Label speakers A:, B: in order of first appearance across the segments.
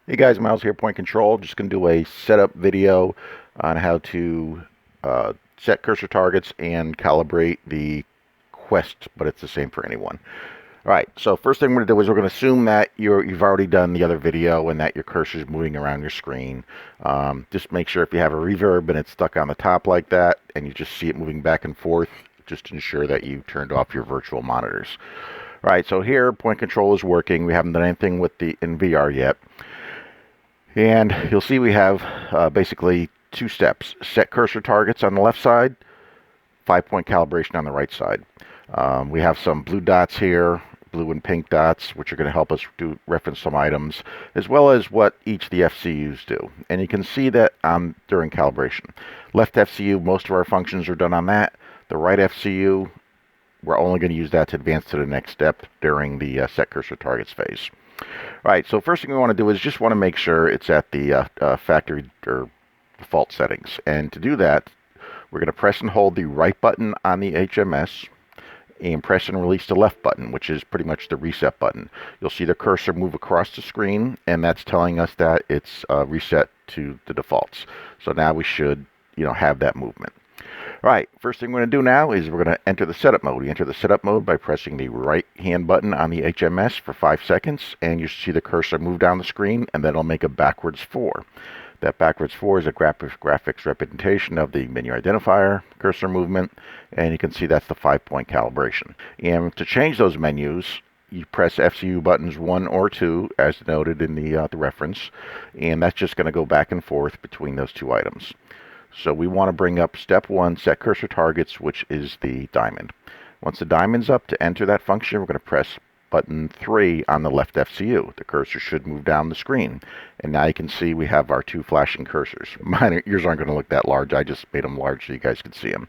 A: Hey guys, Miles here, Point Control. Just going to do a setup video on how to set cursor targets and calibrate the Quest, but it's the same for anyone. All right, so first thing we're going to do is we're going to assume that you've already done the other video and that your cursor is moving around your screen. Just make sure if you have a reverb and it's stuck on the top like that and you just see it moving back and forth, just ensure that you turned off your virtual monitors. All right, so here Point Control is working. We haven't done anything with the in VR yet. And you'll see we have basically two steps. Set cursor targets on the left side, 5-point calibration on the right side. We have some blue dots here, blue and pink dots, which are going to help us reference some items, as well as what each of the FCUs do. And you can see that during calibration. Left FCU, most of our functions are done on that. The right FCU, we're only going to use that to advance to the next step during the set cursor targets phase. All right, so first thing we want to do is just want to make sure it's at the factory or default settings. And to do that, we're going to press and hold the right button on the HMS and press and release the left button, which is pretty much the reset button. You'll see the cursor move across the screen, and that's telling us that it's reset to the defaults. So now we should, have that movement. All right, first thing we're going to do now is we're going to enter the setup mode. We enter the setup mode by pressing the right hand button on the HMS for 5 seconds, and you see the cursor move down the screen, and then it'll make a backwards 4. That backwards 4 is a graphics representation of the menu identifier cursor movement, and you can see that's the 5-point calibration. And to change those menus, you press FCU buttons 1 or 2, as noted in the reference, and that's just going to go back and forth between those two items. So we want to bring up step 1, set cursor targets, which is the diamond. Once the diamond's up, to enter that function, we're going to press button 3 on the left FCU. The cursor should move down the screen. And now you can see we have our two flashing cursors. Yours aren't going to look that large. I just made them large so you guys can see them.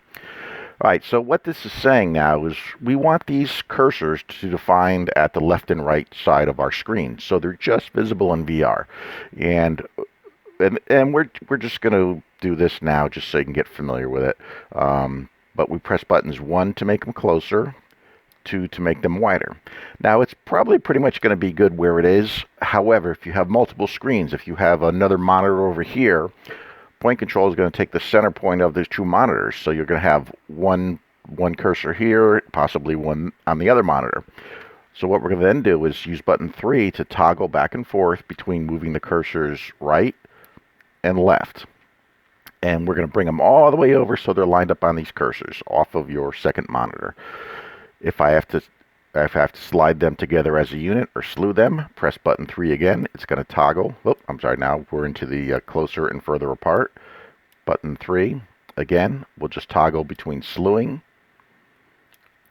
A: All right, so what this is saying now is we want these cursors to be defined at the left and right side of our screen. So they're just visible in VR. And we're just going to do this now just so you can get familiar with it. But we press buttons 1 to make them closer, 2 to make them wider. Now it's probably pretty much going to be good where it is. However, if you have multiple screens, if you have another monitor over here, Point Control is going to take the center point of those two monitors. So you're going to have one cursor here, possibly one on the other monitor. So what we're going to then do is use button 3 to toggle back and forth between moving the cursors right and left. And we're going to bring them all the way over so they're lined up on these cursors off of your second monitor. If I have to slide them together as a unit or slew them, press button 3 again. It's going to toggle. Oh, I'm sorry, now we're into the closer and further apart. Button 3 again. We'll just toggle between slewing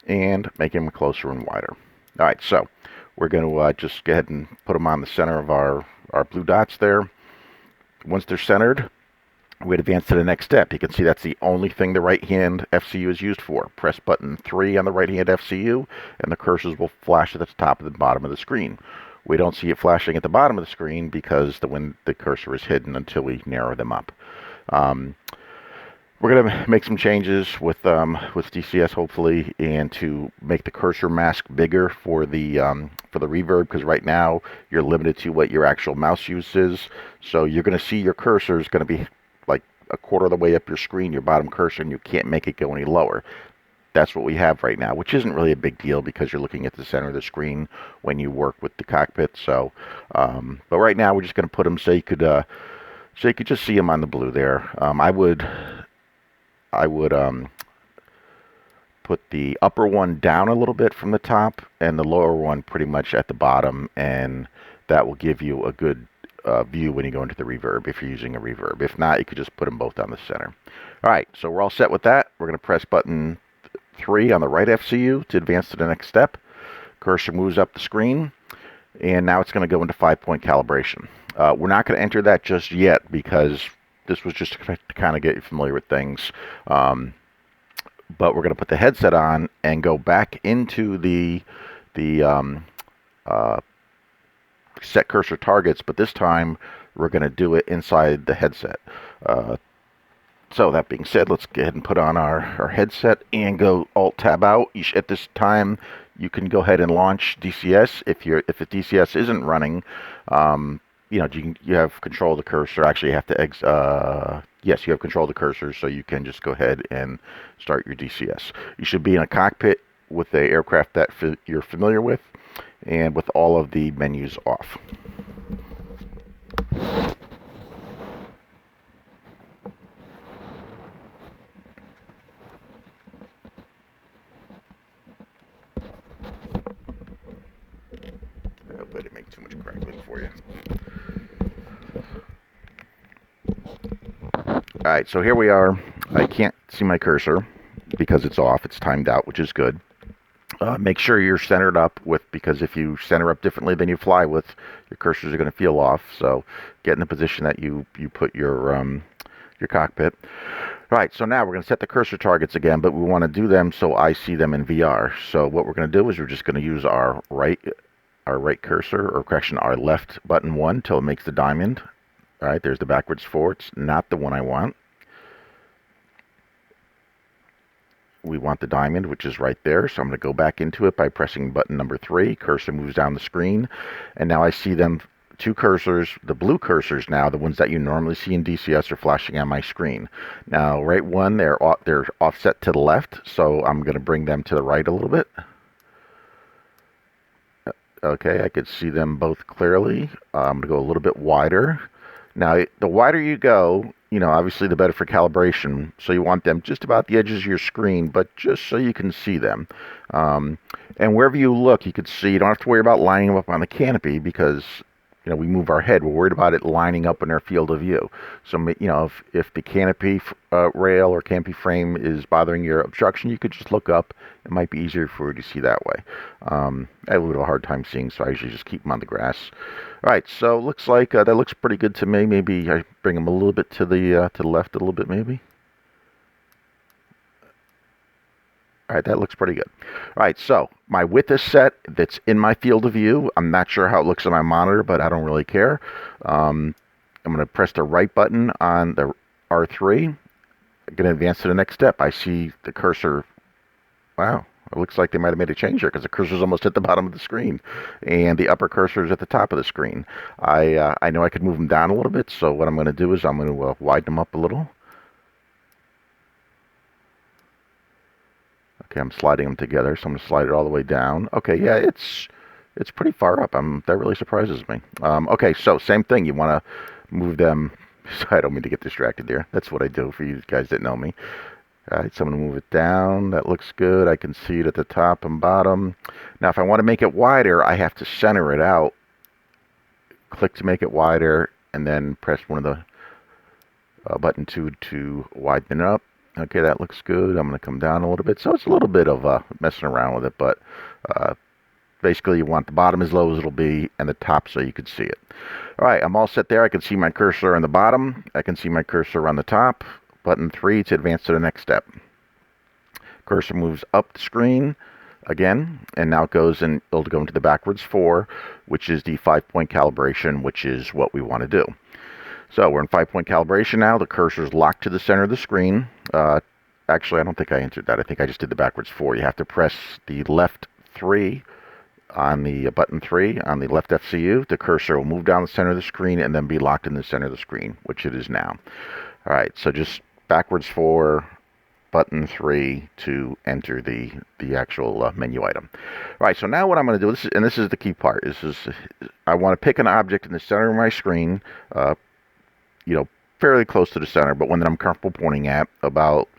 A: and making them closer and wider. All right, so we're going to just go ahead and put them on the center of our blue dots there. Once they're centered, we advance to the next step. You can see that's the only thing the right hand FCU is used for. Press button 3 on the right hand FCU and the cursors will flash at the top and the bottom of the screen. We don't see it flashing at the bottom of the screen because the cursor is hidden until we narrow them up. We're going to make some changes with DCS hopefully, and to make the cursor mask bigger for the reverb, because right now you're limited to what your actual mouse use is. So you're going to see your cursor is going to be like a quarter of the way up your screen, your bottom cursor, and you can't make it go any lower. That's what we have right now, which isn't really a big deal because you're looking at the center of the screen when you work with the cockpit. So, but right now we're just going to put them so you could just see them on the blue there. I would put the upper one down a little bit from the top and the lower one pretty much at the bottom, and that will give you a good view when you go into the reverb if you're using a reverb. If not, you could just put them both on the center. All right, so we're all set with that. We're going to press button 3 on the right FCU to advance to the next step. Cursor moves up the screen, and now it's going to go into 5-point calibration. We're not going to enter that just yet because this was just to kind of get you familiar with things. But we're going to put the headset on and go back into the set cursor targets, but this time we're going to do it inside the headset. So that being said, let's go ahead and put on our headset and go Alt-Tab out. At this time, you can go ahead and launch DCS. If the DCS isn't running, you have control of the cursor. Actually, you have to yes, you have control of the cursor, so you can just go ahead and start your DCS. You should be in a cockpit with the aircraft that you're familiar with, and with all of the menus off. I hope I didn't make too much crackling for you. Alright, so here we are. I can't see my cursor because it's off. It's timed out, which is good. Make sure you're centered up because if you center up differently than you fly with, your cursors are going to feel off. So get in the position that you put your cockpit. All right, so now we're going to set the cursor targets again, but we want to do them so I see them in VR. So what we're going to do is we're just going to use our right cursor, or correction, our left button 1 till it makes the diamond. All right, there's the backwards 4. It's not the one I want. We want the diamond, which is right there. So I'm going to go back into it by pressing button number 3. Cursor moves down the screen, and now I see them. 2 cursors, the blue cursors now, the ones that you normally see in DCS, are flashing on my screen. Now, right one, they're offset to the left, so I'm going to bring them to the right a little bit. Okay, I could see them both clearly. I'm going to go a little bit wider. Now, the wider you go, obviously the better for calibration. So you want them just about the edges of your screen, but just so you can see them. And wherever you look, you could see. You don't have to worry about lining them up on the canopy because we move our head. We're worried about it lining up in our field of view. So, if the canopy rail or canopy frame is bothering your obstruction, you could just look up. It might be easier for you to see that way. I have a little bit of a hard time seeing, so I usually just keep them on the grass. All right, so it looks like that looks pretty good to me. Maybe I bring them a little bit to the left a little bit, maybe. All right, that looks pretty good. All right, so my width is set. That's in my field of view. I'm not sure how it looks on my monitor, but I don't really care. I'm going to press the right button on the R3. I'm going to advance to the next step. I see the cursor. Wow, it looks like they might have made a change here because the cursor's almost at the bottom of the screen, and the upper cursor is at the top of the screen. I know I could move them down a little bit, so what I'm going to do is I'm going to widen them up a little. Okay, I'm sliding them together, so I'm going to slide it all the way down. Okay, yeah, it's pretty far up. That really surprises me. Okay, so same thing. You want to move them. So I don't mean to get distracted there. That's what I do for you guys that know me. All right, so I'm going to move it down. That looks good. I can see it at the top and bottom. Now, if I want to make it wider, I have to center it out. Click to make it wider, and then press one of the button 2 to widen it up. Okay, that looks good. I'm going to come down a little bit. So it's a little bit of messing around with it, but basically you want the bottom as low as it'll be and the top so you can see it. All right, I'm all set there. I can see my cursor on the bottom. I can see my cursor on the top. Button 3 to advance to the next step. Cursor moves up the screen again, and now it'll go into the backwards 4, which is the 5-point calibration, which is what we want to do. So we're in 5-point calibration now. The cursor is locked to the center of the screen. Actually, I don't think I entered that. I think I just did the backwards 4. You have to press the left 3 on the button 3 on the left FCU. The cursor will move down the center of the screen and then be locked in the center of the screen, which it is now. All right, so just backwards 4, button 3 to enter the actual menu item. All right, so now what I'm going to do, this is the key part. I want to pick an object in the center of my screen, fairly close to the center, but one that I'm comfortable pointing at about,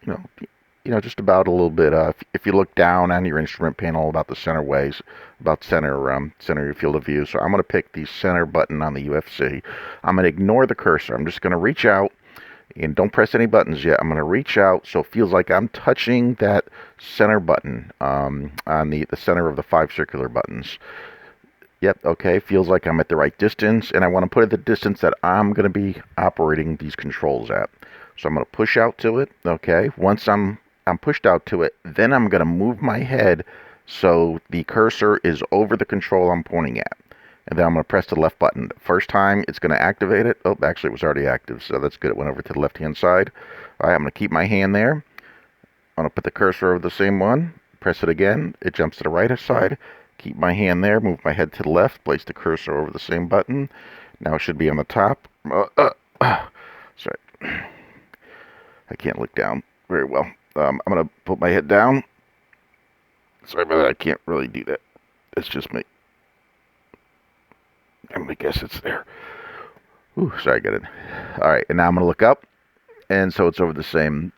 A: just about a little bit. If you look down on your instrument panel, about the center ways, about center your field of view. So I'm going to pick the center button on the UFC. I'm going to ignore the cursor. I'm just going to reach out, and don't press any buttons yet. I'm going to reach out so it feels like I'm touching that center button on the center of the 5 circular buttons. Yep, okay, feels like I'm at the right distance, and I want to put it at the distance that I'm going to be operating these controls at. So I'm going to push out to it, okay. Once I'm pushed out to it, then I'm going to move my head so the cursor is over the control I'm pointing at. And then I'm going to press the left button. First time, it's going to activate it. Oh, actually, it was already active, so that's good. It went over to the left-hand side. All right, I'm going to keep my hand there. I'm going to put the cursor over the same one, press it again. It jumps to the right side. Keep my hand there, move my head to the left, place the cursor over the same button. Now it should be on the top. Sorry, I can't look down very well. I'm going to put my head down. Sorry about that, I can't really do that. It's just me. I'm going to guess it's there. Ooh, sorry, I got it. All right, and now I'm going to look up, and so it's over the same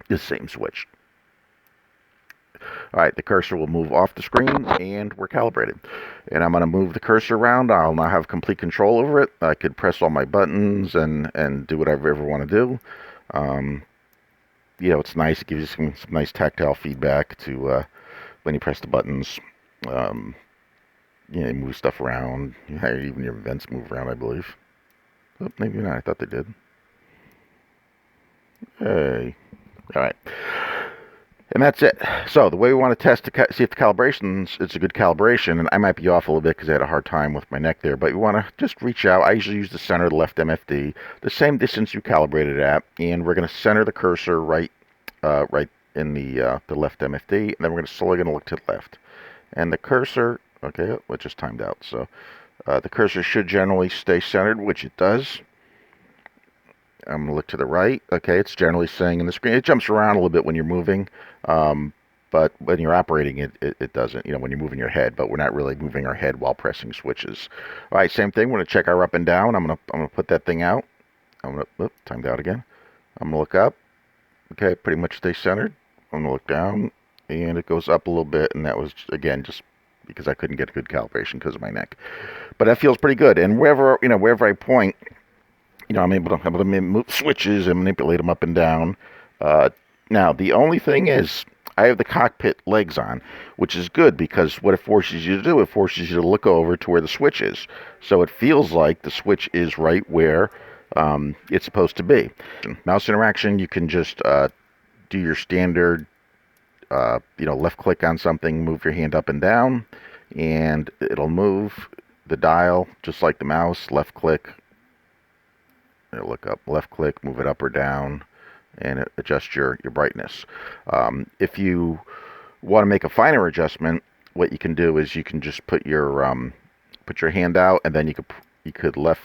A: switch. All right, the cursor will move off the screen, and we're calibrated. And I'm going to move the cursor around. I'll now have complete control over it. I could press all my buttons and do whatever I ever want to do. You know, it's nice. It gives you some nice tactile feedback to when you press the buttons. You know, you move stuff around. Even your vents move around, I believe. Oh, maybe not. I thought they did. Hey. All right. And that's it. So the way we want to test to see if the calibration's it's a good calibration, and I might be off a little bit because I had a hard time with my neck there, but you want to just reach out. I usually use the center of the left MFD, the same distance you calibrated at, and we're going to center the cursor right in the left MFD, and then we're slowly going to look to the left. And the cursor, okay, it just timed out. So the cursor should generally stay centered, which it does. I'm going to look to the right. Okay, it's generally staying in the screen. It jumps around a little bit when you're moving, but when you're operating it doesn't, you know, when you're moving your head, but we're not really moving our head while pressing switches. All right, same thing. We're going to check our up and down. I'm going to put that thing out. I'm going to, timed out again. I'm going to look up. Okay, pretty much stay centered. I'm going to look down, and it goes up a little bit, and that was, again, just because I couldn't get a good calibration because of my neck. But that feels pretty good, and wherever I point, you know, I'm able to move switches and manipulate them up and down. Now, the only thing is, I have the cockpit legs on, which is good because what it forces you to do, it forces you to look over to where the switch is. So it feels like the switch is right where it's supposed to be. Mouse interaction, you can just do your standard, you know, left click on something, move your hand up and down, and it'll move the dial just like the mouse. Left click. Look up, left click, move it up or down, and adjust your brightness. If you want to make a finer adjustment, what you can do is you can just put your hand out, and then you could left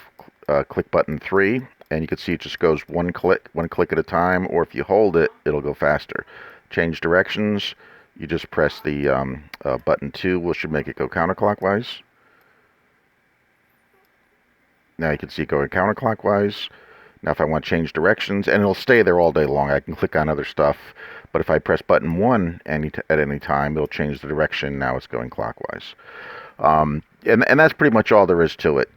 A: click button 3, and you can see it just goes one click at a time, or if you hold it, it'll go faster. Change directions, you just press the button 2, which should make it go counterclockwise. Now you can see it going counterclockwise. Now if I want to change directions, and it'll stay there all day long, I can click on other stuff. But if I press button 1 at any time, it'll change the direction. Now it's going clockwise. And that's pretty much all there is to it.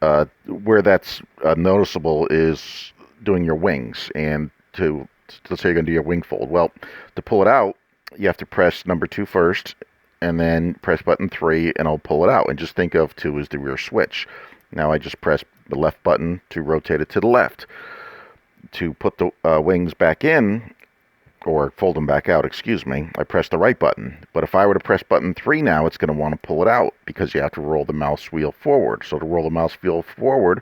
A: Where that's noticeable is doing your wings. And let's say you're going to do your wing fold. Well, to pull it out, you have to press number 2 first, and then press button 3, and I'll pull it out. And just think of 2 as the rear switch. Now I just press the left button to rotate it to the left. To put the wings back in, or fold them back out, excuse me, I press the right button. But if I were to press button 3 now, it's going to want to pull it out because you have to roll the mouse wheel forward. So to roll the mouse wheel forward,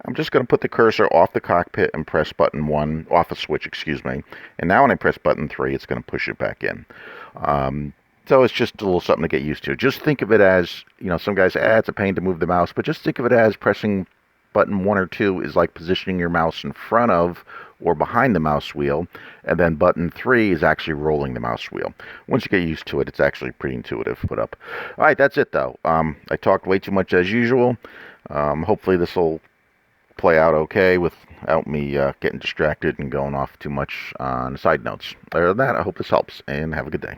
A: I'm just going to put the cursor off the cockpit and press button 1, off a switch, excuse me. And now when I press button 3, it's going to push it back in. So it's just a little something to get used to. Just think of it as, you know, some guys say, it's a pain to move the mouse, but just think of it as pressing button 1 or 2 is like positioning your mouse in front of or behind the mouse wheel, and then button 3 is actually rolling the mouse wheel. Once you get used to it, it's actually pretty intuitive to put up. All right, that's it though. I talked way too much as usual. Hopefully this will play out okay without me getting distracted and going off too much on side notes. Other than that, I hope this helps, and have a good day.